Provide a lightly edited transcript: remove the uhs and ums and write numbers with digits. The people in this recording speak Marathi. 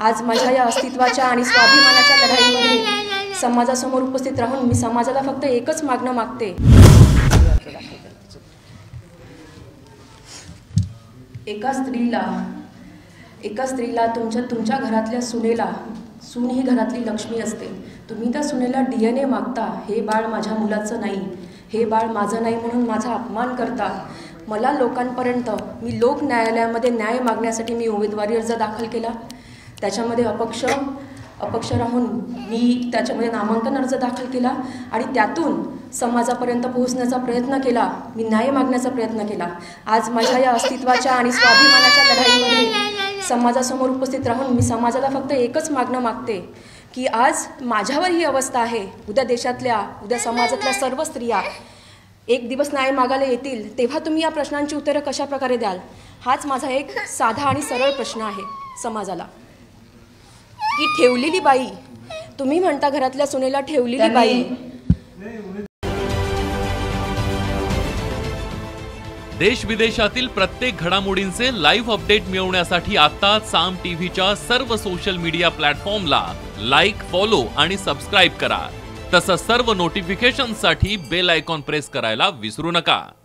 आज माझ्या या अस्तित्वाच्या आणि स्वाभिमानाच्या लढाईमध्ये समाजासमोर उपस्थित राहून मी समाजाला फक्त एकच मागणं मागते। एका स्त्रीला तुमच्या घरातल्या सुनेला, सून ही घरातली लक्ष्मी असते। तुम्ही त्या सुनेला DNA मागता, हे बाळ माझ्या मुलाचं नाही, हे बाळ माझं नाही म्हणून माझा अपमान करता। मला लोकांपर्यंत मी लोक न्यायालयामध्ये न्याय मागण्यासाठी मी उमेदवारी अर्ज दाखल केला। त्याच्यामध्ये अपक्ष राहून मी त्याच्यामध्ये नामांकन अर्ज दाखल केला आणि त्यातून समाजापर्यंत पोहोचण्याचा प्रयत्न केला, मी न्याय मागण्याचा प्रयत्न केला। आज माझ्या या अस्तित्वाच्या आणि स्वाभिमानाच्या लढाईमध्ये समाजासमोर उपस्थित राहून मी समाजाला फक्त एकच मागणं मागते की आज माझ्यावर ही अवस्था आहे, उद्या समाजातल्या सर्व स्त्रिया एक दिवस न्याय मागायला येतील तेव्हा तुम्ही या प्रश्नांची उत्तरं कशा प्रकारे द्याल? हाच माझा एक साधा आणि सरळ प्रश्न आहे समाजाला की ठेवलेली बाई, तुम्ही म्हणता घरातल्या सुनेला ठेवलेली बाई। देश विदेशातील प्रत्येक घडामोडींचे लाईव्ह अपडेट मिळवण्यासाठी आता साम टीव्हीच्या सर्व सोशल मीडिया प्लॅटफॉर्मला लाईक, फॉलो आणि सबस्क्राईब करा। तसंच सर्व नोटिफिकेशनसाठी बेल आयकॉन प्रेस करायला विसरू नका।